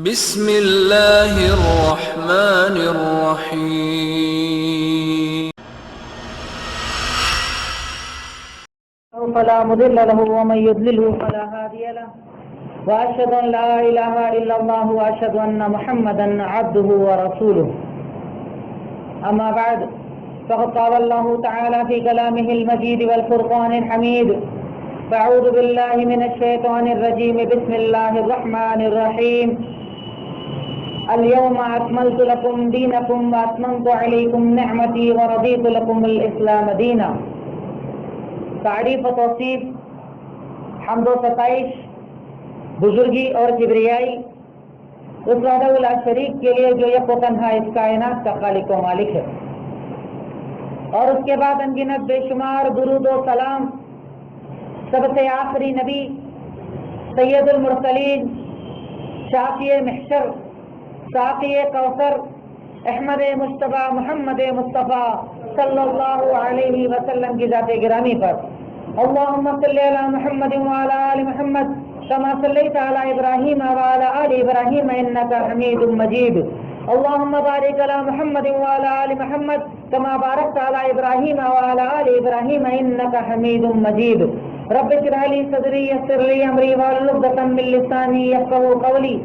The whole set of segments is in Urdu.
بسم اللہ الرحمن الرحیم فلا مضل له ومن يضلل فلا هادي له واشهد ان لا اله الا الله واشهد ان محمدا عبده ورسوله اما بعد فقد قال الله تعالى في كلامه المجيد والفرقان الحميد فاعوذ بالله من الشيطان الرجيم بسم الله الرحمن الرحيم اليوم اكملت لكم دينكم واتممت عليكم نعمتي ورضيت لكم الاسلام دينا. تعریف و توصیف، حمد و ستائش، بزرگی اور کبریائی اس وحدہ لا شریک کے لیے جو یک و تنہا اس کائنات کا خالق و مالک ہے، اور اس کے بعد انگنت بے شمار درود و سلام سب سے آخری نبی سید المرسلین، شافی محشر، ساقی کوثر، احمد مجتبی محمد مصطفیٰ صلی اللہ علیہ وسلم کی ذات گرامی پر اللہم صلی علی محمد وعلی آل محمد کما صلیت علی ابراہیم وعلی آل ابراہیم انکا حمید مجید. اللہم بارک علی محمد وعلی آل محمد کما بارکت علی ابراہیم وعلی آل ابراہیم انکا حمید مجید. رب اشرح لی صدری یسر لی امری واحلل عقدۃ من لسانی یفقہوا قولی.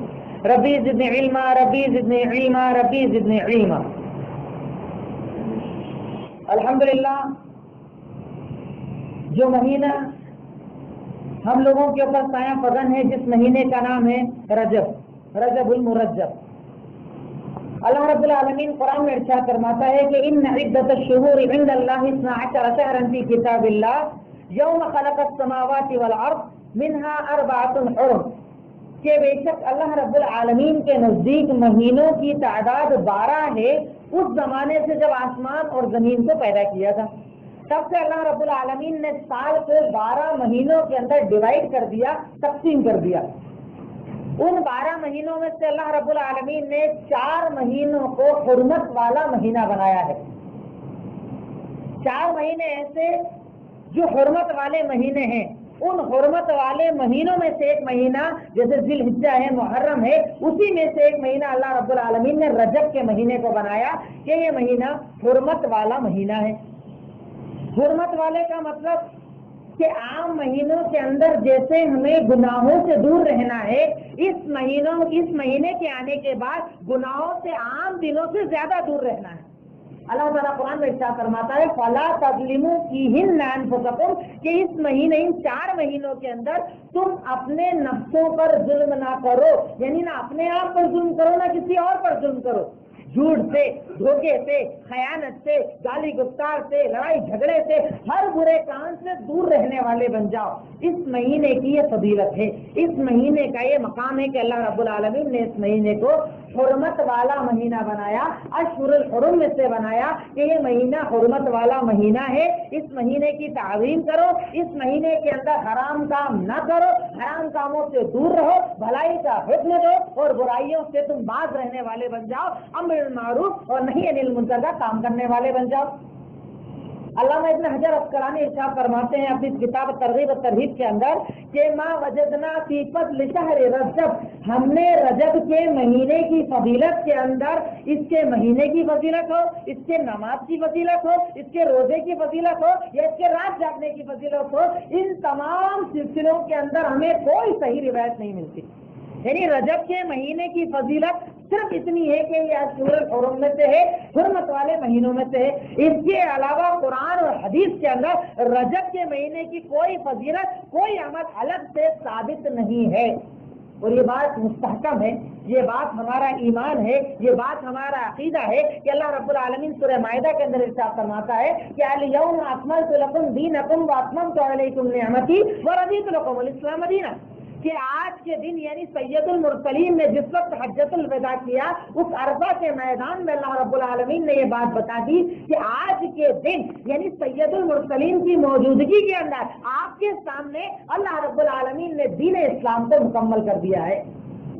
ربی زدنی علما ربی زدنی علما ربی زدنی علما. الحمدللہ جو مہینہ ہم لوگوں کے اوپر سایہ فغن ہے، جس مہینے کا نام ہے رجب المرجب. اللہ رب العالمین قرآن میں ارشاد فرماتا ہے کہ ان عدۃ الشہور عند اللہ 12 شہرا فی کتاب اللہ یوم خلق السماوات والارض منها 4 حرم، کہ بے شک اللہ رب العالمین کے نزدیک مہینوں کی تعداد 12 ہے اس زمانے سے جب آسمان اور زمین کو پیدا کیا تھا. تب سے اللہ رب العالمین نے سال کو 12 مہینوں کے اندر ڈیوائڈ کر دیا، تقسیم کر دیا. ان 12 مہینوں میں سے اللہ رب العالمین نے 4 مہینوں کو حرمت والا مہینہ بنایا ہے. 4 مہینے ایسے جو حرمت والے مہینے ہیں. ان حرمت والے مہینوں میں سے ایک مہینہ جیسے ذی الحجہ ہے، محرم ہے، اسی میں سے ایک مہینہ اللہ رب العالمین نے رجب کے مہینے کو بنایا کہ یہ مہینہ حرمت والا مہینہ ہے. حرمت والے کا مطلب کہ عام مہینوں کے اندر جیسے ہمیں گناہوں سے دور رہنا ہے، اس مہینے کے آنے کے بعد گناہوں سے عام دنوں سے زیادہ دور رہنا ہے. اللہ تعالیٰ قرآن میں ارشاد فرماتا ہے فَلَا تَظْلِمُوا فِيهِنَّ أَنفُسَكُمْ، کہ اس مہینے، ان 4 مہینوں کے اندر تم اپنے نفسوں پر ظلم نہ کرو، یعنی نہ اپنے آپ پر ظلم کرو نہ کسی اور پر ظلم کرو. جھوٹ سے، دھوکے سے، خیانت سے، گالی گفتار سے، لڑائی جھگڑے سے، ہر برے کام سے دور رہنے والے بن جاؤ. اس مہینے کی یہ فضیلت ہے، اس مہینے کا یہ مقام ہے کہ اللہ رب العالمین نے اس مہینے کو حرمت والا مہینہ بنایا، اشہر الحرم میں سے بنایا کہ یہ مہینہ حرمت والا مہینہ ہے. اس مہینے کی تعظیم کرو، اس مہینے کے اندر حرام کام نہ کرو، حرام کاموں سے دور رہو، بھلائی کا حکم دو اور برائیوں سے تم باز رہنے والے بن جاؤ، امر بالمعروف اور نہی عن المنکر کا کام کرنے والے بن جاؤ. علامہ ابن حجر عسقلانی ارشاد فرماتے ہیں اپنی کتاب ترغیب و ترہیب کے اندر کہ ما وجدنا فی فضل شہر رجب، ہم نے رجب کے مہینے کی فضیلت کے اندر اس کے مہینے کی فضیلت ہو، اس کے نماز کی فضیلت ہو، اس کے روزے کی فضیلت ہو یا اس کے رات جاگنے کی فضیلت ہو، ان تمام سلسلوں کے اندر ہمیں کوئی صحیح روایت نہیں ملتی. یعنی رجب کے مہینے کی فضیلت صرف اتنی ہے کہ یہ اشہر الحرم میں سے ہے، حرمت والے مہینوں میں سے ہے. اس کے علاوہ قرآن اور حدیث کے اندر رجب کے مہینے کی کوئی فضیلت، کوئی عمل الگ سے ثابت نہیں ہے. اور یہ بات مستحکم ہے، یہ بات ہمارا ایمان ہے، یہ بات ہمارا عقیدہ ہے کہ اللہ رب العالمین سورہ مائدہ کے اندر ارشاد فرماتا ہے کہ الیوم اکملت لکم دینکم واتممت علیکم نعمتی ورضیت لکم الاسلام دینا، کہ آج کے دن یعنی سید المرسلین نے جس وقت حجۃ الوداع کیا، اس عرفہ کے میدان میں اللہ رب العالمین نے یہ بات بتا دی کہ آج کے دن یعنی سید المرسلین کی موجودگی کے اندر آپ کے سامنے اللہ رب العالمین نے دین اسلام کو مکمل کر دیا ہے.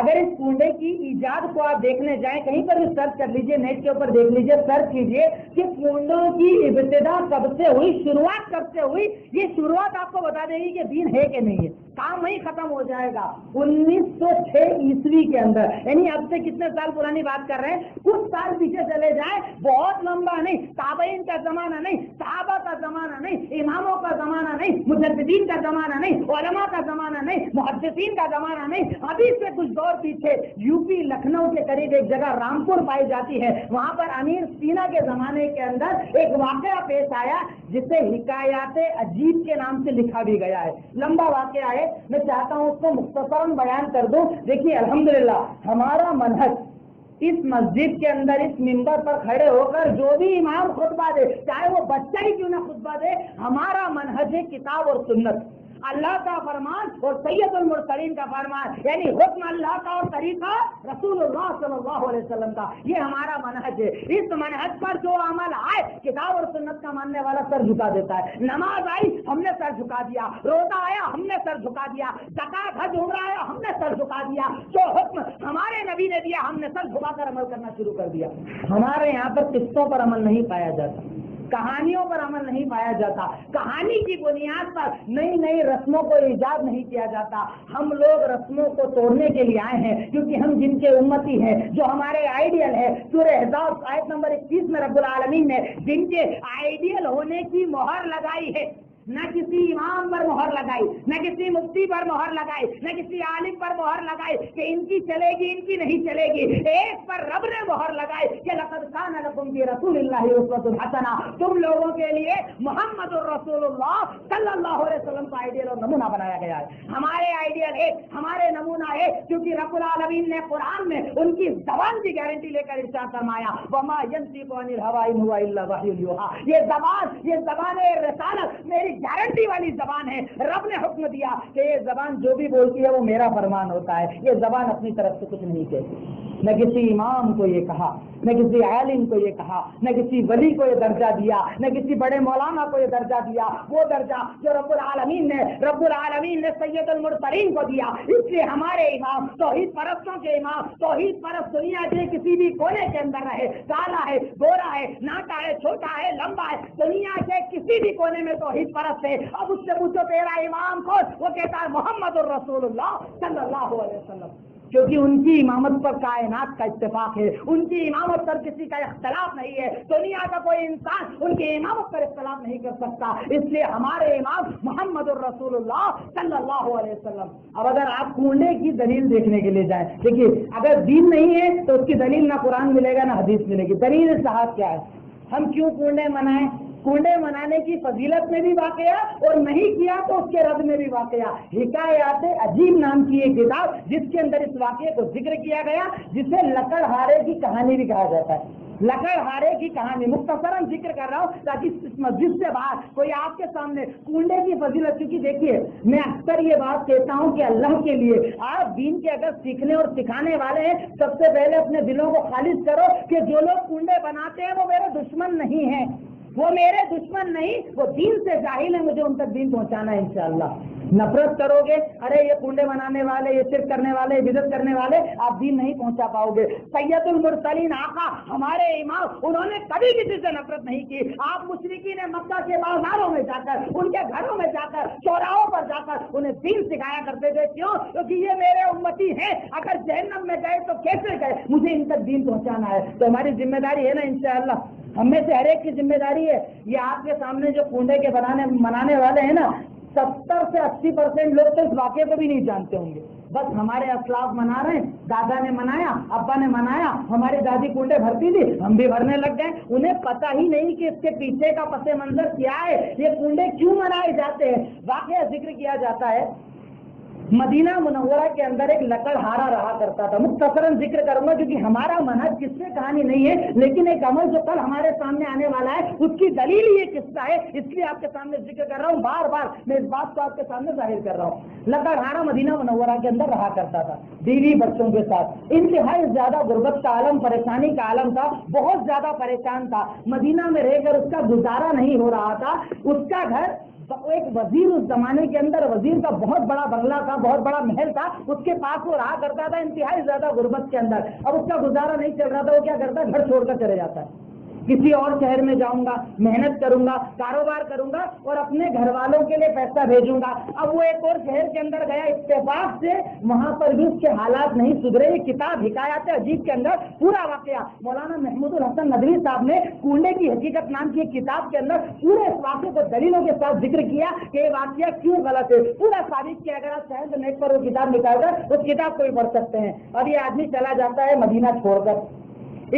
اگر اس کنڈے کی ایجاد کو آپ دیکھنے جائیں، کہیں پر بھی سرچ کر لیجئے، نیٹ کے اوپر دیکھ لیجئے، سرچ کیجئے کہ کنڈوں کی ابتدا کب سے ہوئی، شروعات کب سے ہوئی، یہ شروعات آپ کو بتا دے گی کہ دین ہے کہ نہیں ہے، کام وہیں ختم ہو جائے گا۔ 1906 عیسوی کے اندر، یعنی اب سے کتنے سال پرانی بات کر رہے ہیں، کچھ سال پیچھے چلے جائیں، بہت لمبا نہیں، تابعین کا زمانہ نہیں، صحابہ کا زمانہ نہیں، اماموں کا زمانہ نہیں، مجددین کا زمانہ نہیں، علماء کا زمانہ نہیں، محدثین کا زمانہ نہیں، ابھی سے کچھ دور پیچھے یو پی لکھنؤ کے قریب ایک جگہ رامپور پائی جاتی ہے، وہاں پر امیر سینا کے زمانے کے اندر ایک واقعہ پیش آیا جسے حکایات عجیب کے نام سے لکھا بھی گیا ہے۔ لمبا واقعہ ہے، میں چاہتا ہوں اس کو مختصراً بیان کر دوں۔ دیکھیے الحمدللہ ہمارا منہج اس مسجد کے اندر اس منبر پر کھڑے ہو کر جو بھی امام خطبہ دے، چاہے وہ بچہ ہی کیوں نہ خطبہ دے، ہمارا منہج ہے کتاب اور سنت، اللہ کا فرمان اور سید المرسلین کا فرمان، یعنی حکم اللہ کا اور طریقہ رسول اللہ صلی اللہ علیہ وسلم کا، یہ ہمارا منہج ہے۔ اس منہج پر جو عمل آئے کتاب اور سنت کا ماننے والا سر جھکا دیتا ہے۔ نماز آئی ہم نے سر جھکا دیا، روزہ آیا ہم نے سر جھکا دیا، زکات حج عمرہ آیا ہم نے سر جھکا دیا، جو حکم ہمارے نبی نے دیا ہم نے سر جھکا کر عمل کرنا شروع کر دیا۔ ہمارے یہاں پر قصوں پر عمل نہیں پایا جاتا، کہانیوں پر عمل نہیں پایا جاتا، کہانی کی بنیاد پر نئی نئی رسموں کو ایجاد نہیں کیا جاتا۔ ہم لوگ رسموں کو توڑنے کے لیے آئے ہیں، کیونکہ ہم جن کے امتی ہیں، جو ہمارے آئیڈیل ہے، سورہ احزاب آیت نمبر 21 میں رب العالمین نے جن کے آئیڈیل ہونے کی مہر لگائی ہے، نہ کسی امام پر مہر لگائی، نہ کسی مفتی پر مہر لگائی، نہ کسی عالم پر مہر لگائی کہ ان کی چلے گی ان کی نہیں چلے گی، ایک پر رب نے مہر لگائی کہ لقد کان لکم فی رسول اللہ اسوۃ حسنہ، تم لوگوں کے لیے محمد الرسول اللہ صلی اللہ علیہ وسلم کا آئیڈیل اور نمونہ بنایا گیا ہے۔ ہمارے آئیڈیل ہے، ہمارے نمونہ ہے، کیونکہ رب العالمین نے قرآن میں ان کی زبان کی گارنٹی لے کر ارشاد فرمایا وما ينطق عن الهوى ان هو الا وحی یوحى، یہ زبان رسالت میری گارنٹی والی زبان ہے۔ رب نے حکم دیا کہ یہ زبان جو بھی بولتی ہے وہ میرا فرمان ہوتا ہے، یہ زبان اپنی طرف سے کچھ نہیں کہتی۔ نہ کسی امام کو یہ کہا، نہ کسی عالم کو یہ کہا، نہ کسی ولی کو یہ درجہ دیا، نہ کسی بڑے مولانا کو یہ درجہ دیا، وہ درجہ جو رب العالمین نے سید المرسلین کو دیا۔ اس لیے ہمارے امام توحید پرستوں کے امام، توحید پرست دنیا کے کسی بھی کونے کے اندر رہے، کالا ہے، گورا ہے، ناٹا ہے، چھوٹا ہے، لمبا ہے، دنیا کے کسی بھی کونے میں توحید پرست ہے۔ اب اس سے پوچھو تیرا امام کون؟ وہ کہتا ہے محمد الرسول اللہ صلی اللہ علیہ وسلم، کیونکہ ان کی امامت پر کائنات کا اتفاق ہے، ان کی امامت پر کسی کا اختلاف نہیں ہے، دنیا کا کوئی انسان ان کی امامت پر اختلاف نہیں کر سکتا۔ اس لیے ہمارے امام محمد الرسول اللہ صلی اللہ علیہ وسلم۔ اب اگر آپ کنڈے کی دلیل دیکھنے کے لیے جائیں، دیکھیے اگر دین نہیں ہے تو اس کی دلیل نہ قرآن ملے گا نہ حدیث ملے گی۔ دلیل صحت کیا ہے؟ ہم کیوں کنڈے منائیں؟ کنڈے منانے کی فضیلت میں بھی واقعہ اور نہیں کیا تو اس کے رد میں بھی واقعہ۔ حکایات عجیب نام کی ایک کتاب جس کے اندر اس واقعے کو ذکر کیا گیا، جسے لکڑ ہارے کی کہانی بھی کہا جاتا ہے۔ لکڑ ہارے کی کہانی مختصراً ذکر کر رہا ہوں تاکہ اس مسجد سے باہر کوئی آپ کے سامنے کنڈے کی فضیلت، کیونکہ دیکھیے میں اکثر یہ بات کہتا ہوں کہ اللہ کے لیے آپ دین کے اگر سیکھنے اور سکھانے والے ہیں، سب سے پہلے اپنے دلوں کو خالص کرو کہ جو لوگ کنڈے بناتے ہیں وہ میرے دشمن نہیں ہیں، وہ میرے دشمن نہیں، وہ دین سے جاہل ہیں، مجھے ان تک دین پہنچانا ہے انشاءاللہ۔ نفرت کرو گے، ارے یہ کنڈے بنانے والے، یہ شرک کرنے والے، یہ بدعت کرنے والے، آپ دین نہیں پہنچا پاؤ گے۔ سید المرسلین آقا ہمارے امام، انہوں نے کبھی کسی سے نفرت نہیں کی۔ آپ مشرکین مکہ کے بازاروں میں جا کر، ان کے گھروں میں جا کر، چوراہوں پر جا کر انہیں دین سکھایا کرتے تھے۔ کیوں؟ کیونکہ یہ میرے امتی ہیں، اگر جہنم میں گئے تو کیسے گئے، مجھے ان تک دین پہنچانا ہے۔ تو ہماری ذمہ داری ہے نا انشاءاللہ، ہم میں سے ہر ایک کی ذمہ داری ہے۔ یہ آپ کے سامنے جو کنڈے کے منانے والے ہیں نا، 70 سے 80% لوگ تو اس واقعے کو بھی نہیں جانتے ہوں گے، بس ہمارے اسلاف منا رہے ہیں، دادا نے منایا، ابا نے منایا، ہماری دادی کنڈے بھرتی تھی ہم بھی بھرنے لگ گئے، انہیں پتہ ہی نہیں کہ اس کے پیچھے کا پس منظر کیا ہے، یہ کنڈے کیوں منائے جاتے ہیں۔ واقعہ ذکر کیا جاتا ہے مدینہ منورہ کے اندر ایک لکڑ ہارا رہا کرتا تھا، مختصراً ذکر کروں گا کیونکہ ہمارا منہج کس سے کہانی نہیں ہے، لیکن ایک عمل جو کل ہمارے سامنے آنے والا ہے اس کی دلیل ہی یہ قصہ ہے، اس لیے آپ کے سامنے ذکر کر رہا ہوں، بار بار میں اس بات کو آپ کے سامنے ظاہر کر رہا ہوں۔ لکڑ ہارا مدینہ منورہ کے اندر رہا کرتا تھا، بیوی بچوں کے ساتھ، انتہائی زیادہ غربت کا عالم، پریشانی کا عالم تھا، بہت زیادہ پریشان تھا، مدینہ میں رہ کر اس کا گزارا نہیں ہو رہا تھا، اس کا گھر ایک وزیر اس زمانے کے اندر وزیر کا بہت بڑا بنگلہ تھا, بہت بڑا محل تھا, اس کے پاس وہ رہا کرتا تھا انتہائی زیادہ غربت کے اندر. اب اس کا گزارا نہیں چل رہا تھا, وہ کیا کرتا ہے, گھر چھوڑ کر چلے جاتا ہے, کسی اور شہر میں جاؤں گا, محنت کروں گا, کاروبار کروں گا اور اپنے گھر والوں کے لیے پیسہ بھیجوں گا. اب وہ ایک اور شہر کے اندر گیا, اتفاق سے وہاں پر بھی اس کے حالات نہیں سدھرے. یہ کتاب حکایات عجیب کے اندر پورا واقعہ مولانا محمود الحسن ندوی صاحب نے کنڈے کی حقیقت نام کی کتاب کے اندر پورے اس واقعے کو دلیلوں کے ساتھ ذکر کیا کہ یہ واقعہ کیوں غلط ہے, پورا ثابت کیا. اگر آپ چاہیں تو نیٹ پر وہ کتاب نکال کر اس کتاب کو بھی پڑھ سکتے ہیں. اور یہ آدمی چلا جاتا ہے مدینہ چھوڑ کر,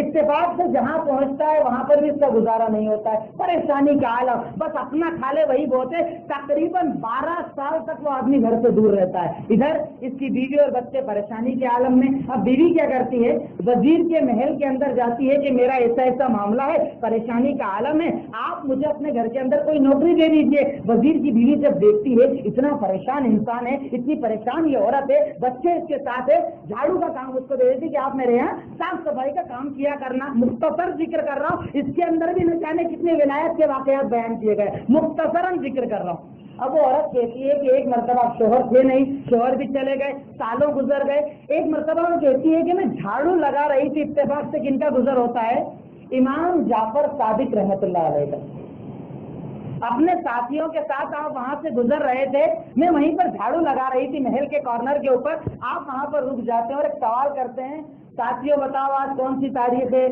اتفاق سے جہاں پہنچتا ہے وہاں پر بھی اس کا گزارا نہیں ہوتا ہے, پریشانی کا عالم, بس اپنا کھا لے وہی بہت ہے. تقریباً 12 سال تک وہ آدمی گھر سے دور رہتا ہے. ادھر اس کی بیوی اور بچے پریشانی کے عالم میں. اب بیوی کیا کرتی ہے, وزیر کے محل کے اندر جاتی ہے کہ میرا ایسا ایسا معاملہ ہے, پریشانی کا عالم ہے, آپ مجھے اپنے گھر کے اندر کوئی نوکری دے دیجیے. وزیر کی بیوی جب دیکھتی ہے اتنا پریشان انسان ہے, اتنی پریشان یہ عورت ہے, بچے اس کے ساتھ ہے, جھاڑو کا کام اس کو دے دیتی کہ آپ میرے یہاں صاف صفائی کا کام کیا کرنا. مختصر ذکر کر رہا ہوں, اس کے اندر بھی نہ جانے کتنے ولایت کے واقعات بیان کیے گئے, مختصراً ذکر کر رہا ہوں. اب وہ عورت کہتی ہے کہ ایک مرتبہ شوہر تھے نہیں, شوہر بھی چلے گئے, سالوں گزر گئے. ایک مرتبہ وہ کہتی ہے کہ میں جھاڑو لگا رہی تھی, اتفاق سے کن کا گزر ہوتا ہے, امام جعفر صادق رحمۃ اللہ علیہ کا. اپنے ساتھیوں کے ساتھ آپ وہاں سے گزر رہے تھے, میں وہیں پر جھاڑو لگا رہی تھی محل کے کارنر کے اوپر, آپ وہاں پر رک جاتے ہیں اور ایک سوال کرتے ہیں, ساتھیوں بتاؤ آج کون سی تاریخ ہے؟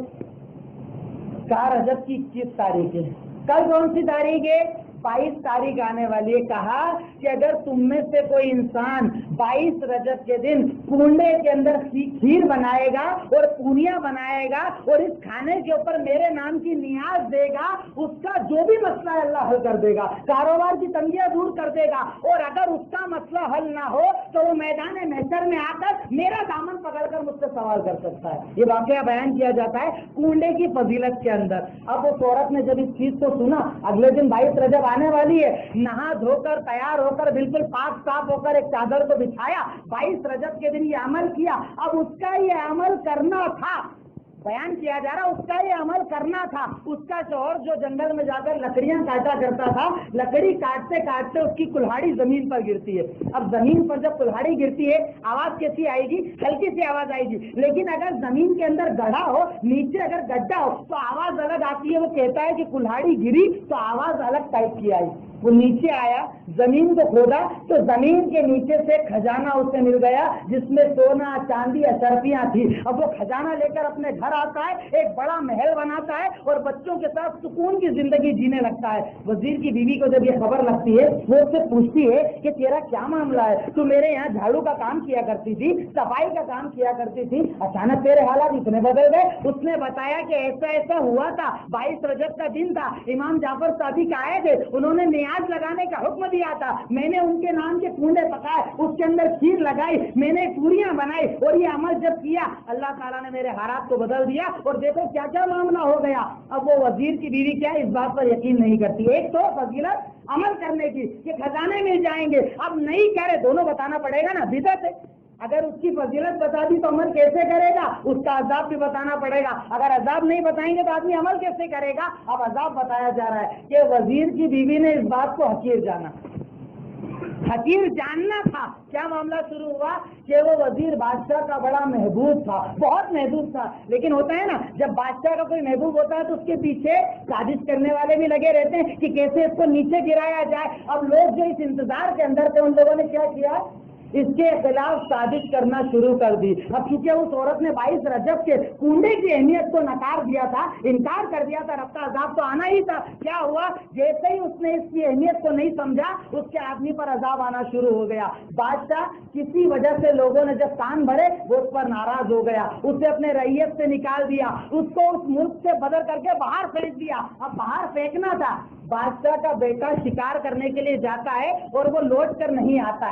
کہا رجب کی 21 تاریخ ہے. کل کون سی تاریخ ہے؟ 22 تاریخ آنے والی ہے. کہا کہ اگر تم میں سے کوئی انسان 22 رجب کے دن کنڈے کے اندر کھیر بنائے گا اور پونیاں بنائے گا اور اس کھانے کے اوپر میرے نام کی نیاز دے گا, اس کا جو بھی مسئلہ ہے اللہ حل کر دے گا, کاروبار کی تنگیاں دور کر دے گا. اور اگر اس کا مسئلہ حل نہ ہو تو وہ میدان محشر میں آ کر میرا دامن پکڑ کر مجھ سے سوال کر سکتا ہے. یہ واقعہ بیان کیا جاتا ہے کنڈے کی فضیلت کے اندر. اب اس عورت نے جب اس چیز کو سنا, اگلے دن 22 رجب آنے والی ہے, نہا دھو کر تیار ہو کر بالکل پاک صاف ہو کر ایک چادر کو بچھایا, 22 رجب کے دن یہ عمل کیا. اب اس کا یہ عمل کرنا تھا, بیان کیا جا رہا اس کا یہ عمل کرنا تھا. اس کا شوہر جو جنگل میں جا کر لکڑیاں کاٹا کرتا تھا, لکڑی کاٹتے کاٹتے اس کی کلہاڑی زمین پر گرتی ہے. اب زمین پر جب کلہاڑی گرتی ہے آواز کیسی آئے گی؟ ہلکی سی آواز آئے گی. لیکن اگر زمین کے اندر گڑھا ہو, نیچے اگر گڈھا ہو تو آواز الگ آتی ہے. وہ کہتا ہے کہ کلہاڑی گری تو آواز الگ ٹائپ کی آئی. وہ نیچے آیا, زمین کو کھودا تو زمین کے نیچے سے خزانہ اسے مل گیا جس میں سونا چاندی اشرفیاں تھی. اب وہ خزانہ لے کر اپنے گھر آتا ہے, ایک بڑا محل بناتا ہے اور بچوں کے ساتھ سکون کی زندگی جینے لگتا ہے. وزیر کی بیوی کو جب یہ خبر لگتی ہے وہ اس سے پوچھتی ہے کہ تیرا کیا معاملہ ہے, تو میرے یہاں جھاڑو کا کام کیا کرتی تھی, صفائی کا کام کیا کرتی تھی, اچانک تیرے حالات اتنے بدل گئے. اس نے بتایا کہ ایسا ایسا ہوا تھا, 22 رجب کا دن تھا, امام جعفر صادق آئے تھے, انہوں نے نیاز لگانے کا حکم دیا تھا, میں نے ان کے نام کے کنڈے پکائے, اس کے اندر کھیر لگائی, میں نے پوریاں بنائی, اور یہ عمل جب کیا اللہ تعالیٰ نے میرے حالات کو بدل دیا اور دیکھو کیا کیا معاملہ ہو گیا. اب وہ وزیر کی بیوی کیا اس بات پر یقین نہیں کرتی. ایک تو فضیلت عمل کرنے کی کہ خزانے مل جائیں گے, اب نہیں کہہ رہے, دونوں بتانا پڑے گا نا, بدعت ہے. اگر اس کی فضیلت بتا دی تو عمل کیسے کرے گا؟ اس کا عذاب بھی بتانا پڑے گا. اگر عذاب نہیں بتائیں گے تو آدمی عمل کیسے کرے گا؟ اب عذاب بتایا جا رہا ہے کہ وزیر کی بیوی نے اس بات کو حقیر جانا. حقیر جاننا تھا. کیا معاملہ شروع ہوا کہ وہ وزیر بادشاہ کا بڑا محبوب تھا, بہت محبوب تھا. لیکن ہوتا ہے نا, جب بادشاہ کا کوئی محبوب ہوتا ہے تو اس کے پیچھے سازش کرنے والے بھی لگے رہتے ہیں کہ کیسے اس کو نیچے گرایا جائے. اب لوگ جو اس انتظار کے اندر تھے, ان لوگوں نے کیا کیا, اس کے خلاف سازش کرنا شروع کر دی. اب چونکہ اس عورت نے 22 رجب کے کنڈے کی اہمیت کو نکار دیا تھا, انکار کر دیا تھا, رب کا عذاب تو آنا ہی تھا. کیا ہوا, جیسے ہی اس نے اس کی اہمیت کو نہیں سمجھا, اس کے آدمی پر عذاب آنا شروع ہو گیا. بادشاہ کسی وجہ سے لوگوں نے جب کان بھرے وہ اس پر ناراض ہو گیا, اسے اپنے رعیت سے نکال دیا, اس کو اس ملک سے بدل کر کے باہر پھینک دیا. اب باہر پھینکنا تھا, بادشاہ کا بیٹا شکار کرنے کے لیے جاتا ہے اور وہ لوٹ کر نہیں آتا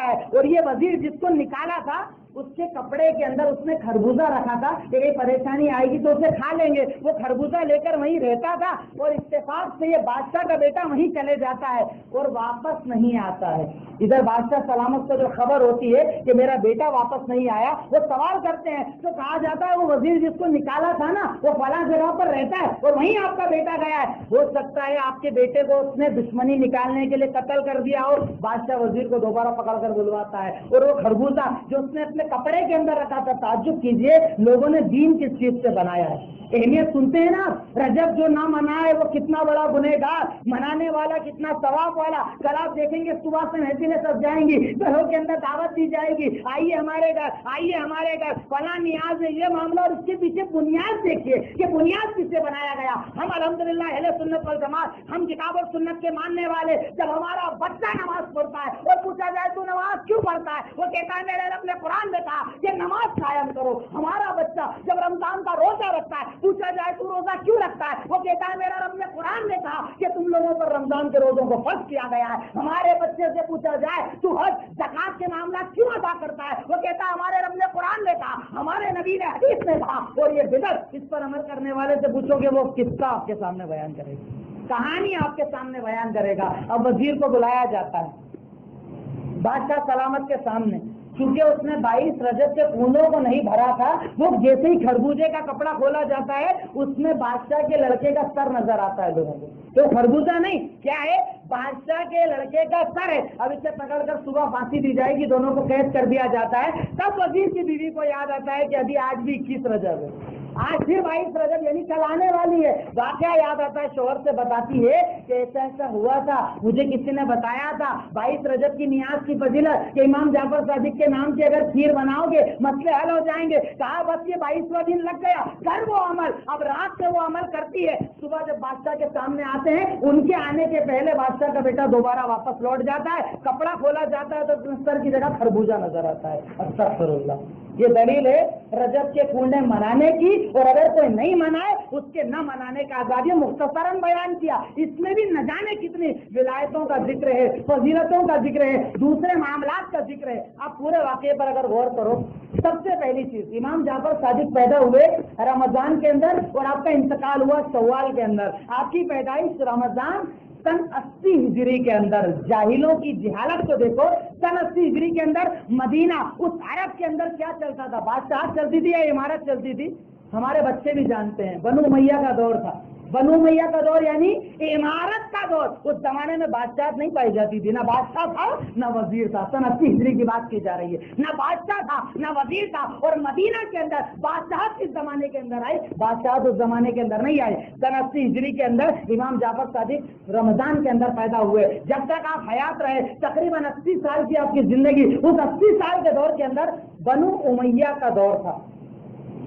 ہے, اور یہ وزیر جس کو نکالا تھا اس کے کپڑے کے اندر اس نے خربوزہ رکھا تھا کہ کوئی پریشانی آئے گی تو اسے کھا لیں گے. وہ خربوزہ لے کر وہیں رہتا تھا اور اتفاق سے یہ بادشاہ کا بیٹا وہیں چلے جاتا ہے اور واپس نہیں آتا ہے. ادھر بادشاہ سلامت کو جو خبر ہوتی ہے کہ میرا بیٹا واپس نہیں آیا, وہ سوال کرتے ہیں تو کہا جاتا ہے وہ وزیر جس کو نکالا تھا نا وہ فلاں جگہ پر رہتا ہے اور وہیں آپ کا بیٹا گیا ہے. ہو سکتا ہے آپ کے بیٹے کو اس نے دشمنی نکالنے کے لیے قتل کر دیا اور بادشاہ وزیر کو دوبارہ پکڑ کر بلواتا ہے. اور وہ خربوزہ جو اس نے اپنے کپڑے کے اندر رکھا تھا, تعجب کیجئے لوگوں نے دین کس چیز سے بنایا ہے. اہمیت سنتے ہیں نا, رجب جو نہ منائے وہ کتنا بڑا گنہگار, منانے والا کتنا ثواب والا. کل آپ دیکھیں گے صبح سے محفلیں سب جائیں گی, گھروں کے اندر دعوت دی جائے گی, آئیے ہمارے گھر, آئیے ہمارے گھر, فلاں نیاز ہے, یہ معاملہ. اور اس کے پیچھے بنیاد دیکھیے کہ بنیاد کس سے بنایا گیا. ہم الحمدللہ اہل سنت والجماعت, ہم کتاب اور سنت کے ماننے والے, جب ہمارا بچہ نماز پڑھتا ہے اور پوچھا جائے تو نماز کیوں پڑھتا ہے, وہ کہتا ہے میرے رب نے قرآن میں کہا کہ نماز قائم کرو. ہمارا بچہ جب رمضان کا روزہ رکھتا ہے, پوچھا جائے تو روزہ کیوں رکھتا ہے, وہ کہتا ہے میرا رب نے قرآن میں کہا کہ تم لوگوں پر رمضان کے روزوں کو فرض کیا گیا ہے. ہمارے بچے سے پوچھا جائے تو حج زکات کے معاملات کیوں ادا کرتا ہے, وہ کہتا ہے ہمارے رب نے قرآن میں کہا, ہمارے نبی نے حدیث میں کہا. اور یہ بدعت, اس پر عمل کرنے والے سے پوچھو گے وہ قصہ آپ کے سامنے بیان کرے گا, کہانی آپ کے سامنے بیان کرے گا. اب وزیر کو بلایا جاتا ہے بادشاہ سلامت کے سامنے, چونکہ اس نے 22 رجب کے پھولوں کو نہیں بھرا تھا. وہ جیسے ہی خربوزے کا کپڑا کھولا جاتا ہے اس میں بادشاہ کے لڑکے کا سر نظر آتا ہے لوگوں کو. تو خربوزہ نہیں, کیا ہے, بادشاہ کے لڑکے کا سر ہے. اب اسے پکڑ کر صبح پھانسی دی جائے گی, دونوں کو قید کر دیا جاتا ہے. تب وزیر کی بیوی کو یاد آتا ہے کہ ابھی آج بھی 21 رجب ہے, آج پھر 22 رجب یعنی کل آنے والی ہے. واقعہ یاد آتا ہے, شوہر سے بتاتی ہے کہ ایسا ایسا ہوا تھا, مجھے کسی نے بتایا تھا 22 رجب کی نیاز کی فضیلت کہ امام جعفر صادق کے نام کی اگر کھیر بناؤ گے مسئلے حل ہو جائیں گے. کہا بس یہ 22واں دن لگ گیا, کر وہ عمل. اب رات سے وہ عمل کرتی ہے, صبح جب بادشاہ کے سامنے آتے ہیں, ان کے آنے کے پہلے بادشاہ کا بیٹا دوبارہ واپس لوٹ جاتا ہے. کپڑا کھولا جاتا ہے تو سر کی جگہ خربوزہ نظر آتا ہے. استغفر اللہ. یہ دلیل ہے رجب کے کنڈے منانے کی, اور اگر کوئی نہیں منائے اس کے نہ منانے کا آزادی. مختصراً بیان کیا, اس میں بھی نہ جانے کتنی ولایتوں کا ذکر ہے, فضیلتوں کا ذکر ہے, دوسرے معاملات کا ذکر ہے. آپ پورے واقعے پر اگر غور کرو, سب سے پہلی چیز, امام جعفر صادق پیدا ہوئے رمضان کے اندر اور آپ کا انتقال ہوا شوال کے اندر. آپ کی پیدائش رمضان سن 80 ہجری کے اندر. جاہلوں کی جہالت کو دیکھو, سن 80 ہجری کے اندر مدینہ, اس عرب کے اندر کیا چلتا تھا, بادشاہت چلتی تھی یا عمارت چلتی تھی؟ ہمارے بچے بھی جانتے ہیں, بنو امیہ کا دور تھا. بنو امیہ کا دور یعنی عمارت کا دور. اس زمانے میں بادشاہت نہیں پائی جاتی تھی, نہ بادشاہ تھا نہ وزیر تھا. سن 80 ہجری کی بات کی جا رہی ہے, نہ بادشاہ تھا نہ وزیر تھا. اور مدینہ کے اندر بادشاہت کس زمانے کے اندر آئی, بادشاہت اس زمانے کے اندر نہیں آئی. سن 80 ہجری کے اندر امام جعفر صادق رمضان کے اندر پیدا ہوئے. جب تک آپ حیات رہے, تقریباً 80 سال کی آپ کی زندگی, اس 80 سال کے دور کے اندر بنو امیہ کا دور تھا.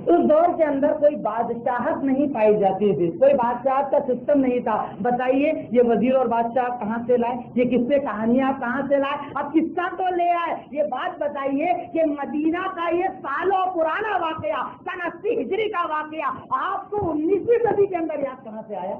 اس دور کے اندر کوئی بادشاہت نہیں پائی جاتی تھی, کوئی بادشاہت کا سسٹم نہیں تھا. بتائیے یہ وزیر اور بادشاہ کہاں سے لائے, یہ قصے کہانیاں کہاں سے لائے؟ اب قصہ تو لے آئے, یہ بات بتائیے کہ مدینہ کا یہ سالوں پرانا واقعہ, سن 80 ہجری کا واقعہ, آپ کو 19ویں صدی کے اندر یاد کہاں سے آیا؟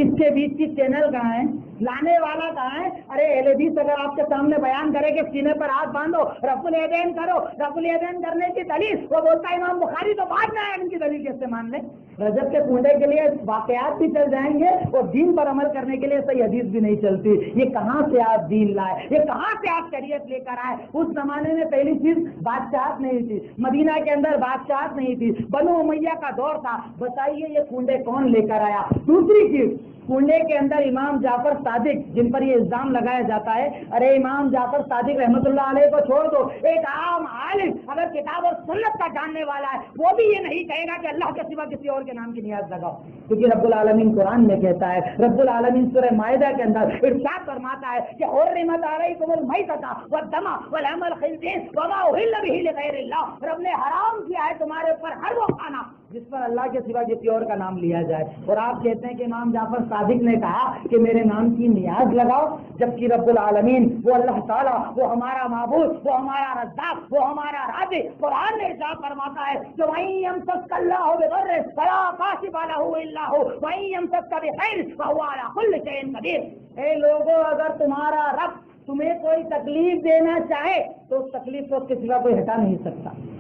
اس کے بیچ کی چینل کہاں ہے, لانے والا کہاں ہے؟ ارے اہل حدیث اگر آپ کے سامنے بیان کرے کہ سینے پر ہاتھ باندھو, رفع الیدین کرو, رفع الیدین کرنے کی دلیل, وہ بولتا ہے امام بخاری تو بعد میں آئے, ان کی دلیل کیسے مان لیں؟ رجب کے کنڈے کے لیے واقعات بھی چل جائیں گے اور دین پر عمل کرنے کے لیے صحیح حدیث بھی نہیں چلتی. یہ کہاں سے آپ دین لائے, یہ کہاں سے آپ شریعت لے کر آئے؟ اس زمانے میں پہلی چیز بادشاہت نہیں تھی, مدینہ کے اندر بادشاہت نہیں تھی, بنو امیہ کا دور تھا. بتائیے یہ کنڈے کون لے کر آیا؟ دوسری چیز, کنڈے کے اندر امام جعفر صادق, جن پر یہ الزام لگایا جاتا ہے, ارے امام جعفر صادق رحمت اللہ علیہ کو چھوڑ دو, ایک عام عالم اگر کتاب اور سنت کا جاننے والا ہے وہ بھی یہ نہیں کہے گا کہ اللہ کے سوا کسی اور کے نام کی نیاز لگاؤ, کیونکہ رب العالمین قرآن میں کہتا ہے, رب العالمین سورہ مائدہ کے اندر ارشاد فرماتا ہے کہ حرمت علیکم المیتۃ والدم ولحم الخنزیر وما اہل بہ لغیر اللہ, رب نے حرام کیا ہے تمہارے اوپر ہر وہ کھانا جس پر اللہ کے سوا کسی اور کا نام لیا جائے. اور آپ کہتے ہیں کہ امام جعفر صادق نے کہا کہ میرے نام کی نیاز لگاؤ, جبکہ رب العالمین وہ اللہ تعالیٰ, وہ ہمارا معبود, وہ ہمارا رزاق, وہ ہمارا رازق, قرآن میں ارشاد فرماتا ہے کہ وَإِن يَمْسَسْكَ اللَّهُ بِضُرٍّ فَلَا كَاشِفَ لَهُ إِلَّا هُوَ وَإِن يَمْسَسْكَ بِخَيْرٍ فَهُوَ عَلَى كُلِّ شَيْءٍ قَدِيرٌ. اے لوگوں, اگر تمہارا رب تمہیں کوئی تکلیف دینا چاہے تو اس تکلیف کو کسی کا کوئی ہٹا نہیں سکتا.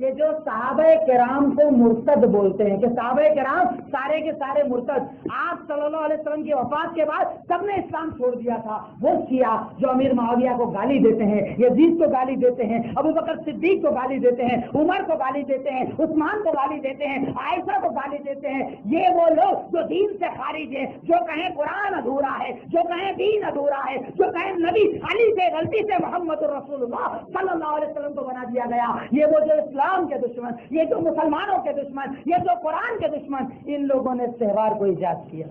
کہ جو صحابہ کرام کو مرتد بولتے ہیں کہ صحابہ کرام سارے کے سارے مرتد، آپ صلی اللہ علیہ وسلم کی وفات کے بعد سب نے اسلام چھوڑ دیا تھا، وہ شیعہ جو امیر معاویہ کو گالی دیتے ہیں، یزید کو گالی دیتے ہیں، ابو بکر صدیق کو گالی دیتے ہیں، عمر کو گالی دیتے ہیں، عثمان کو گالی دیتے ہیں، عائشہ کو گالی دیتے ہیں، یہ وہ لوگ جو دین سے خارج ہیں، جو کہیں قرآن ادھورا ہے، جو کہیں دین ادھورا ہے، جو کہیں نبی علی سے غلطی سے محمد رسول اللہ صلی اللہ علیہ وسلم کو بنا دیا گیا، یہ وہ جو اسلام کے دشمن، یہ جو مسلمانوں کے دشمن، یہ جو قرآن کے دشمن، ان لوگوں نے اس تہوار کو ایجاد کیا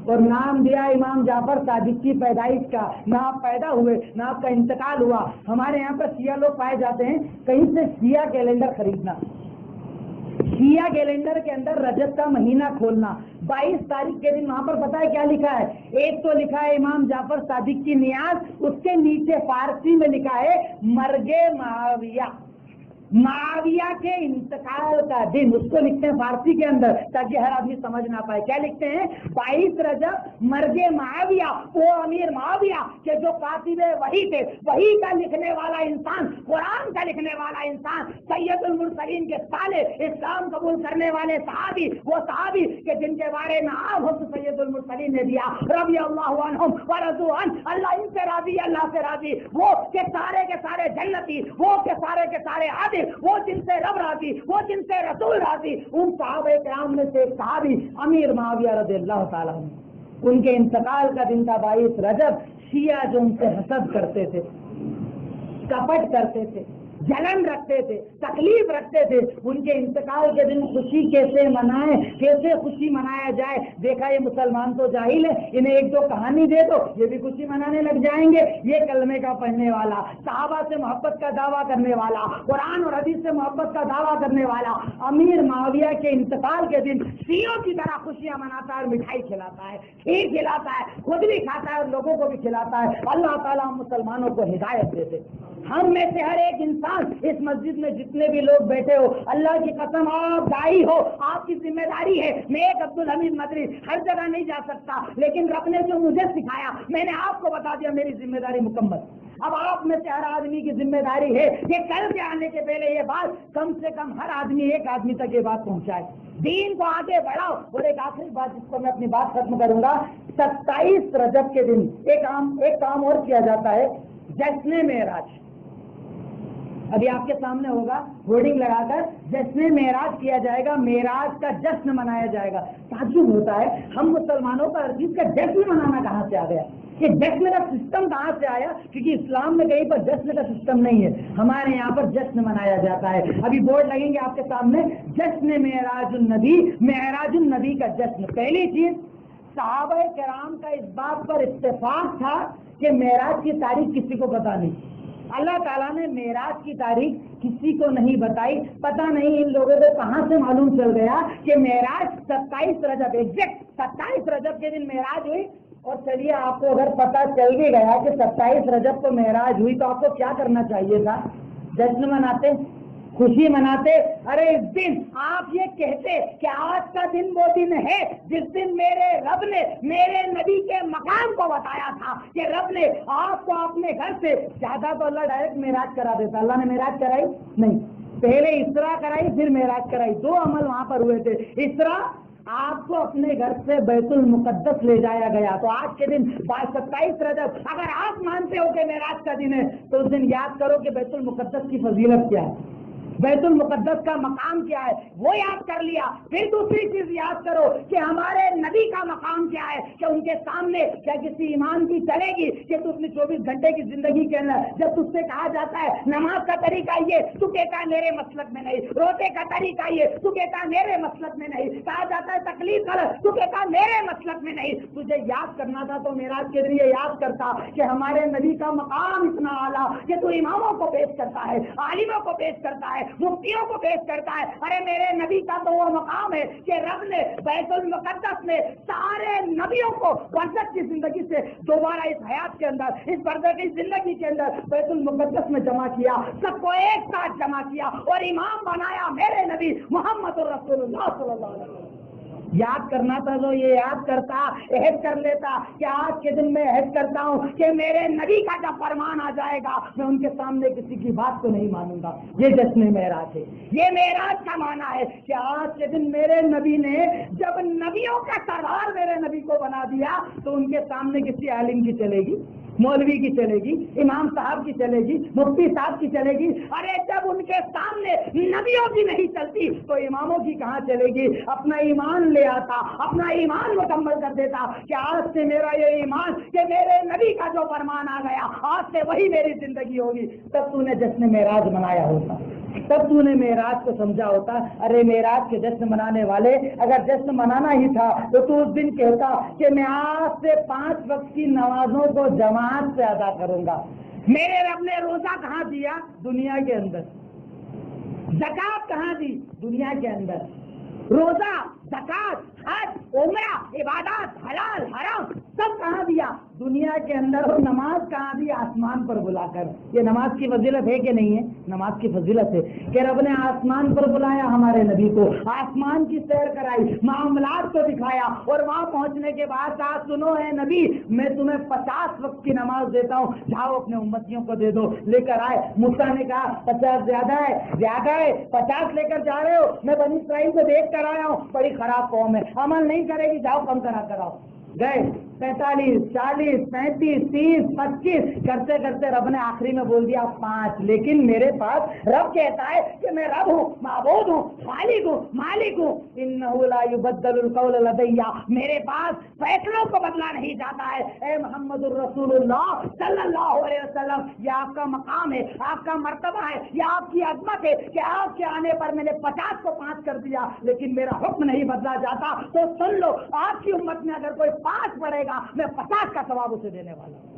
اور نام دیا امام جعفر صادق کی پیدائش کا۔ نہ آپ پیدا ہوئے نہ آپ کا انتقال ہوا۔ ہمارے یہاں پر شیعہ لوگ پائے جاتے ہیں، کہیں سے شیعہ کیلنڈر خریدنا، شیعہ کیلنڈر کے اندر رجب کا مہینہ کھولنا، 22 تاریخ کے دن وہاں پر پتہ ہے کیا لکھا ہے؟ ایک تو لکھا ہے امام جعفر صادق کی نیاز، اس کے نیچے فارسی میں لکھا ہے مرگ معاویہ، معاویہ کے انتقال کا دن، اس کو لکھتے ہیں فارسی کے اندر تاکہ ہر آدمی سمجھ نہ پائے۔ کیا لکھتے ہیں؟ 22 رجب مرگ معاویہ، وہ امیر معاویہ کہ جو کاتب وحی تھے، وحی کا لکھنے والا انسان، قرآن کا لکھنے والا انسان، سید المرسلین کے سالے، اسلام قبول کرنے والے صحابی، وہ صحابی کہ جن کے بارے میں آپ حضرت سید المرسلین نے دیا رضی اللہ عنہم ورضوا عنہ، اللہ ان سے راضی، اللہ سے راضی، وہ کہ سارے کے سارے جنتی، وہ کہ سارے کے سارے عادل، وہ جن سے رب راضی، وہ جن سے رسول راضی، ان صحابہ کرام میں سے ایک صحابی امیر معاویہ رضی اللہ تعالیٰ عنہ، ان کے انتقال کا دن تھا 22 رجب۔ شیعہ جو ان سے حسد کرتے تھے، کپٹ کرتے تھے، جلن رکھتے تھے، تکلیف رکھتے تھے، ان کے انتقال کے دن خوشی کیسے منائیں، کیسے خوشی منایا جائے۔ دیکھا یہ مسلمان تو جاہل ہے، انہیں ایک دو کہانی دے دو یہ بھی خوشی منانے لگ جائیں گے۔ یہ کلمے کا پڑھنے والا، صحابہ سے محبت کا دعویٰ کرنے والا، قرآن اور حدیث سے محبت کا دعویٰ کرنے والا امیر معاویہ کے انتقال کے دن شیعوں کی طرح خوشیاں مناتا ہے اور مٹھائی کھلاتا ہے، کھیر کھلاتا ہے، خود بھی کھاتا ہے اور لوگوں کو بھی کھلاتا ہے۔ اللہ تعالیٰ مسلمانوں کو ہدایت دیتے۔ ہم میں سے ہر ایک انسان، اس مسجد میں جتنے بھی لوگ بیٹھے ہو، اللہ کی قسم آپ دائی ہو، آپ کی ذمہ داری ہے۔ میں ایک عبدالحمید مدری ہر جگہ نہیں جا سکتا، لیکن رب نے جو مجھے سکھایا میں نے آپ کو بتا دیا، میری ذمہ داری مکمل۔ اب آپ میں سے ہر آدمی کی ذمہ داری ہے کہ کل کے آنے کے پہلے یہ بات کم سے کم ہر آدمی ایک آدمی تک یہ بات پہنچائے، دین کو آگے بڑھاؤ۔ اور ایک آخری بات جس کو میں اپنی بات ختم کروں گا، 27 رجب کے دن ایک کام اور کیا جاتا ہے، جشن معراج۔ ابھی آپ کے سامنے ہوگا ہورڈنگ لگا کر جشن معراج کیا جائے گا، معراج کا جشن منایا جائے گا۔ تعجب ہوتا ہے ہم مسلمانوں کا ہر چیز کا جشن منانا کہاں سے آ گیا، کہ جشن کا سسٹم کہاں سے آیا؟ کیونکہ اسلام میں کہیں پر جشن کا سسٹم نہیں ہے، ہمارے یہاں پر جشن منایا جاتا ہے۔ ابھی بورڈ لگیں گے آپ کے سامنے، جشن معراج النبی، معراج النبی کا جشن۔ پہلی چیز، صحابہ کرام کا اس بات پر اتفاق تھا کہ معراج کی تاریخ کسی کو پتا نہیں، اللہ تعالیٰ نے معراج کی تاریخ کسی کو نہیں بتائی۔ پتہ نہیں ان لوگوں کو کہاں سے معلوم چل گیا کہ معراج 27 رجب، ایگزیکٹ 27 رجب کے دن معراج ہوئی۔ اور چلیے آپ کو اگر پتہ چل بھی گیا کہ 27 رجب کو معراج ہوئی تو آپ کو کیا کرنا چاہیے تھا؟ جشن مناتے، خوشی مناتے۔ ارے اس دن آپ یہ کہتے کہ آج کا دن وہ دن ہے جس دن میرے رب نے میرے نبی کے مقام کو بتایا تھا، کہ رب نے آپ کو اپنے گھر سے زیادہ تو اللہ ڈائریکٹ معراج کرا دیتا۔ اللہ نے معراج کرائی نہیں، پہلے اسراء کرائی پھر معراج کرائی، دو عمل وہاں پر ہوئے تھے۔ اسراء آپ کو اپنے گھر سے بیت المقدس لے جایا گیا، تو آج کے دن 27 رجب اگر آپ مانتے ہو کہ معراج کا دن ہے تو اس دن یاد کرو کہ بیت المقدس کی فضیلت کیا ہے، بیت المقدس کا مقام کیا ہے، وہ یاد کر لیا۔ پھر دوسری چیز یاد کرو کہ ہمارے نبی کا مقام کیا ہے، کہ ان کے سامنے کیا کسی ایمان کی چلے گی کہ تو اپنی 24 گھنٹے کی زندگی کے اندر جب تجھ سے کہا جاتا ہے نماز کا طریقہ یہ، تو کہتا ہے میرے مسلک میں نہیں، روزے کا طریقہ یہ، تو کہتا ہے میرے مسلک میں نہیں، کہا جاتا ہے تکلیف غلط، تو کہتا ہے میرے مسلک میں نہیں۔ تجھے یاد کرنا تھا تو معراج کے ذریعے یاد کرتا کہ ہمارے نبی کا مقام اتنا اعلیٰ کہ تو اماموں کو پیش کرتا ہے، عالموں کو پیش کرتا ہے، مفتیوں کو پیش کرتا ہے۔ ارے میرے نبی کا تو وہ مقام ہے کہ رب نے بیت المقدس میں سارے نبیوں کو برزخ کی زندگی سے دوبارہ اس حیات کے اندر، اس برزخی زندگی کے اندر بیت المقدس میں جمع کیا، سب کو ایک ساتھ جمع کیا اور امام بنایا میرے نبی محمد رسول اللہ صلی اللہ علیہ وسلم۔ یاد کرنا تھا تو یہ یاد کرتا، عہد کر لیتا کہ آج کے دن میں عہد کرتا ہوں کہ میرے نبی کا جب فرمان آ جائے گا میں ان کے سامنے کسی کی بات کو نہیں مانوں گا۔ یہ جشن معراج ہے، یہ معراج کا معنی ہے کہ آج کے دن میرے نبی نے جب نبیوں کا سردار میرے نبی کو بنا دیا تو ان کے سامنے کسی عالم کی چلے گی، مولوی کی چلے گی، امام صاحب کی چلے گی، مفتی صاحب کی چلے گی۔ ارے جب ان کے سامنے نبیوں کی نہیں چلتی تو اماموں کی کہاں چلے گی؟ اپنا ایمان لے آتا، اپنا ایمان مکمل کر دیتا کہ آج سے میرا یہ ایمان کہ میرے نبی کا جو فرمان آ گیا آج سے وہی میری زندگی ہوگی۔ تب تو نے جشن معراج منایا ہوتا، تب تو نے معراج کو سمجھا ہوتا۔ ارے معراج کے جشن منانے والے اگر جشن منانا ہی تھا تو اس دن کہتا کہ میں آج سے 5 وقت کی نمازوں کو جماعت سے ادا کروں گا۔ میرے رب نے روزہ کہاں دیا؟ دنیا کے اندر۔ زکات کہاں دی؟ دنیا کے اندر۔ روزہ، زکات، حج، عمرہ، عبادات، حلال حرام سب کہاں دیا؟ دنیا کے اندر۔ اور نماز کہاں دی؟ آسمان پر بلا کر۔ یہ نماز کی فضیلت ہے کہ نہیں ہے؟ نماز کی فضیلت ہے کہ رب نے آسمان پر بلایا ہمارے نبی کو، آسمان کی سیر کرائی، معاملات کو دکھایا اور وہاں پہنچنے کے بعد کہا سنو اے نبی میں تمہیں 50 وقت کی نماز دیتا ہوں، جاؤ اپنے امتیوں کو دے دو۔ لے کر آئے۔ موسیٰ نے کہا 50 زیادہ ہے، زیادہ ہے، 50 لے کر جا رہے ہو؟ میں بنی اسرائیل کو دیکھ کر آیا ہوں، بڑی خراب قوم ہے، عمل نہیں کرے گی، جاؤ کم کرا کراؤ۔ گئے 45 40 35 30 25 کرتے کرتے رب نے آخری میں بول دیا 5۔ لیکن میرے پاس رب کہتا ہے کہ میں رب ہوں، معبود ہوں، خالق ہوں، مالک ہوں۔ انہ لا یبدل القول لدی، میرے پاس فیصلوں کو بدلا نہیں جاتا ہے۔ اے محمد الرسول اللہ صلی اللہ علیہ وسلم، یہ آپ کا مقام ہے، آپ کا مرتبہ ہے، یہ آپ کی عظمت ہے کہ آپ کے آنے پر میں نے 50 کو 5 کر دیا، لیکن میرا حکم نہیں بدلا جاتا۔ تو سن لو، آپ کی امت میں اگر کوئی 5 پڑے گا میں 50 کا ثواب اسے دینے والا ہوں۔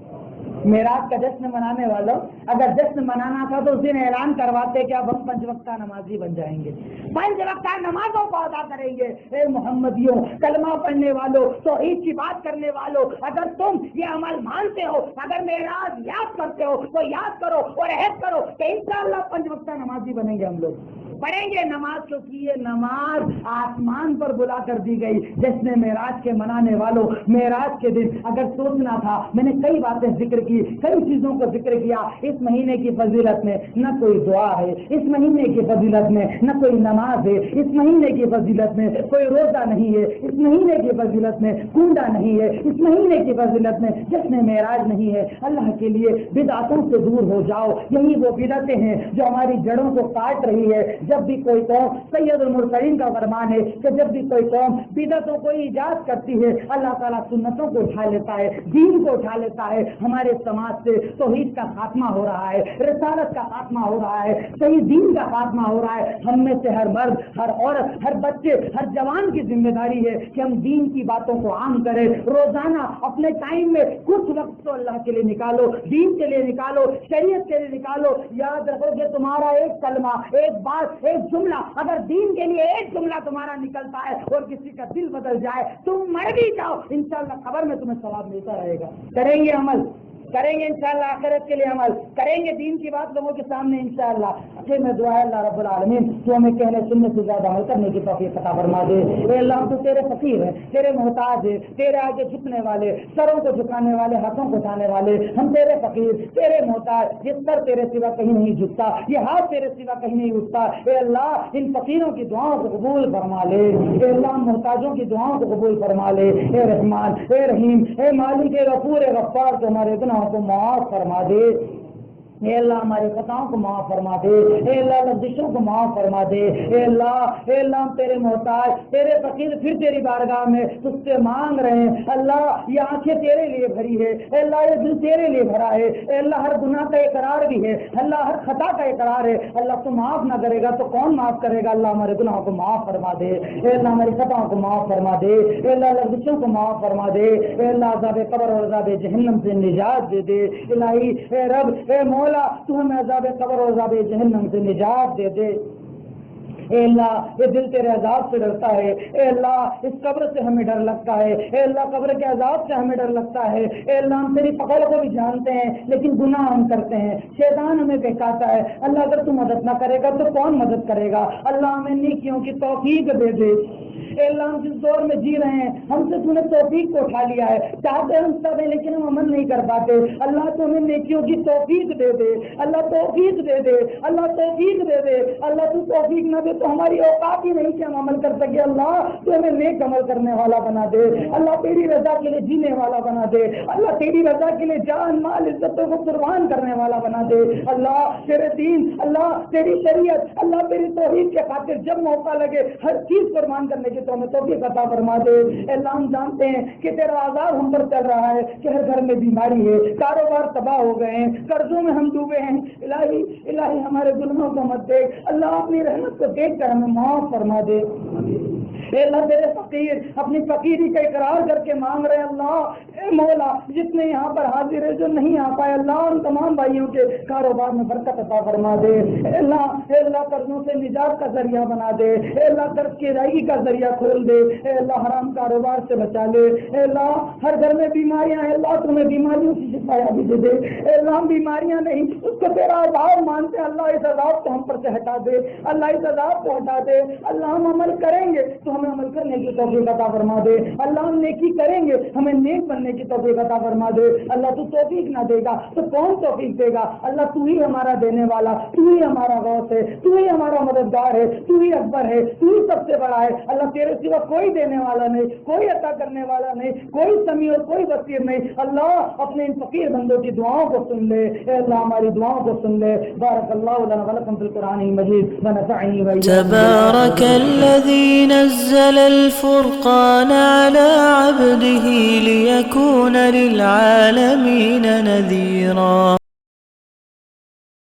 معراج کا جشن منانے والوں اگر جشن منانا تھا تو اس دن اعلان کرواتے کہ اب ہم 5 وقتہ نمازی بن جائیں گے، 5 وقتہ نمازوں کو ادا کریں گے۔ اے محمدیوں، کلمہ پڑھنے والوں، توحید کی بات کرنے والوں، اگر تم یہ عمل مانتے ہو، اگر معراج یاد کرتے ہو تو یاد کرو اور عہد کرو کہ انشاءاللہ 5 وقتہ نمازی بنیں گے ہم لوگ، پڑھیں گے نماز، کیونکہ یہ نماز آسمان پر بلا کر دی گئی۔ جشن معراج کے منانے والوں، معراج کے دن اگر سوچنا تھا، میں نے کئی باتیں ذکر کی، کئی چیزوں کو ذکر کیا۔ اس مہینے کی فضیلت میں نہ کوئی دعا ہے، اس مہینے کی فضیلت میں نہ کوئی نماز ہے، اس مہینے کی فضیلت میں کوئی روزہ نہیں ہے، اس مہینے کی فضیلت میں کنڈا نہیں ہے، اس مہینے کی فضیلت میں جشن معراج نہیں ہے۔ اللہ کے لیے بدعتوں سے دور ہو جاؤ، یہی وہ بدعتیں ہیں جو ہماری جڑوں کو کاٹ رہی ہے۔ جب بھی کوئی قوم، سید المرسلین کا فرمان ہے کہ جب بھی کوئی قوم بدعتوں کو ایجاد کرتی ہے اللہ تعالیٰ سنتوں کو اٹھا لیتا ہے، دین کو اٹھا لیتا ہے۔ ہمارے سماج سے توحید کا خاتمہ ہو رہا ہے، رسالت کا خاتمہ ہو رہا ہے، صحیح دین کا خاتمہ ہو رہا ہے۔ ہم میں سے ہر مرد، ہر عورت، ہر بچے، ہر جوان کی ذمہ داری ہے کہ ہم دین کی باتوں کو عام کریں۔ روزانہ اپنے ٹائم میں کچھ وقت تو اللہ کے لیے نکالو، دین کے لیے نکالو، شریعت کے لیے نکالو۔ یاد رکھو کہ تمہارا ایک کلمہ، ایک بات، ایک جملہ اگر دین کے لیے ایک جملہ تمہارا نکلتا ہے اور کسی کا دل بدل جائے، تم مر بھی جاؤ، انشاءاللہ قبر میں تمہیں ثواب ملتا رہے گا۔ کریں گے عمل، کریں گے انشاءاللہ، آخرت کے لیے عمل کریں گے، دین کی بات لوگوں کے سامنے انشاءاللہ۔ پھر میں دعا ہے اللہ رب العالمین تو ہمیں کہنے سننے سے زیادہ عمل کرنے کی توفیق عطا فرما دے۔ اے اللہ ہم تو تیرے فقیر ہیں، تیرے محتاج ہیں، تیرے آگے جھکنے والے، سروں کو جھکانے والے، ہاتھوں کو اٹھانے والے، ہم تیرے فقیر، تیرے محتاج، یہ سر تیرے سوا کہیں نہیں جھکتا، یہ ہاتھ تیرے سوا کہیں نہیں اٹھتا۔ اے اللہ ان فقیروں کی دعاؤں کو قبول فرما لے، اے اللہ محتاجوں کی دعاؤں کو قبول فرما لے۔ اے رحمان، اے رحیم، اے مالک، اے غفور، اے غفار، تو ہمارے گناہوں کو معاف فرما دے۔ اے اللہ ہماری خطاؤں کو معاف فرما دے، اے اللہ لفظوں کو معاف فرما دے۔ اے اللہ ہم تیرے محتاج، تیرے فقیر، پھر تیری بارگاہ میں تجھ سے مانگ رہے ہیں۔ اللہ یہ آنکھیں تیرے لیے بھری ہے، اے اللہ یہ دل تیرے لیے بھرا ہے، اے اللہ ہر گناہ کا اقرار بھی ہے، اللہ ہر خطا کا اقرار ہے۔ اللہ تو معاف نہ کرے گا تو کون معاف کرے گا؟ اللہ ہمارے گناہوں کو معاف فرما دے، اے اللہ ہماری خطاؤں کو معاف فرما دے، اے اللہ لفظوں کو معاف فرما دے، اے اللہ عذاب قبر اور عذاب جہنم سے نجات دے دے۔ الہی اے رب، اے تو ہمیں عذاب قبر اور عذاب جہنم سے نجات دے دے۔ اے اللہ یہ دل تیرے عذاب سے ڈرتا ہے، اے اللہ اس قبر سے ہمیں ڈر لگتا ہے، اے اللہ قبر کے عذاب سے ہمیں ڈر لگتا ہے۔ اے اللہ ہم تیری پکڑ کو بھی جانتے ہیں لیکن گناہ ہم کرتے ہیں، شیطان ہمیں بہکاتا ہے۔ اللہ اگر تو مدد نہ کرے گا تو کون مدد کرے گا؟ اللہ ہمیں نیکیوں کی توفیق دے دے، اے اللہ ہم جس دور میں جی رہے ہیں ہم سے تو نے توفیق کو اٹھا لیا ہے، چاہتے ہم سب ہیں لیکن ہم عمل نہیں کر پاتے، اللہ تو ہمیں نیکیوں کی توفیق دے دے، اللہ توفیق دے دے، اللہ توفیق دے دے، اللہ تو توفیق نہ دے تو ہماری اوقات ہی نہیں کہ ہم عمل کر سکے، اللہ تو ہمیں نیک عمل کرنے والا بنا دے، اللہ تیری رضا کے لیے جینے والا بنا دے، اللہ تیری رضا کے لیے جان مال عزتوں کو قربان کرنے والا بنا دے، اللہ تیرے دین، اللہ تیری شریعت، اللہ تیری توحید کے خاطر جب موقع لگے ہر چیز قربان کرنے کی تو ہمیں توفیق عطا فرما دے۔ اللہ ہم جانتے ہیں کہ تیرا عذاب ہم پر چل رہا ہے کہ ہر گھر میں بیماری ہے، کاروبار تباہ ہو گئے ہیں، قرضوں میں ہم ڈوبے ہیں، الہی الہی ہمارے ظلموں کو مت دیکھ، اللہ اپنی رحمت کو دیکھ کر ہمیں معاف فرما دے۔ اے اللہ تیرے فقیر اپنی فقیری کا اقرار کر کے مانگ رہے ہیں، اللہ اے مولا جتنے یہاں پر حاضر ہے جو نہیں آ پائے اللہ ان تمام بھائیوں کے کاروبار میں برکت عطا فرما دے، اے اللہ قرضوں سے نجات کا ذریعہ بنا دے، اے اللہ قرض کی ادائیگی کا ذریعہ کھول دے، اے اللہ حرام کاروبار سے بچا لے، اے اللہ ہر گھر میں بیماریاں ہیں اللہ تمہیں بیماریوں کی شفا بھی دے دے، اے اللہ ہم بیماریاں نہیں اس کو تیرا عذاب مانتے ہیں، اللہ اس عذاب کو ہم پر سے ہٹا دے، اللہ اس عذاب کو ہٹا دے، اللہ ہم عمل کریں گے تو ہمیں عمل کرنے کی توفیق عطا فرما دے، اللہ ہم نیکی کریں گے ہمیں نیک بننے کی توفیق عطا فرما دے، اللہ تو توفیق نہ دے گا تو کون توفیق دے گا، اللہ تو ہی ہمارا دینے والا، تو ہی ہمارا غوث ہے، تو ہی ہمارا مددگار ہے، تو ہی اکبر ہے، تو ہی سب سے بڑا ہے، اللہ تیرے سوا کوئی دینے والا نہیں، کوئی عطا کرنے والا نہیں، کوئی سمیع اور کوئی بصیر نہیں، اللہ اپنے ان فقیر بندوں کی دعاؤں کو سن لے، اے اللہ ہماری دعاؤں کو سن لے، بارک اللہ لنا ولکم فی القرآن المجید ونفعنی وإياکم تبارك الذي نزل الفرقان على عبده ليكون للعالمين نذيرا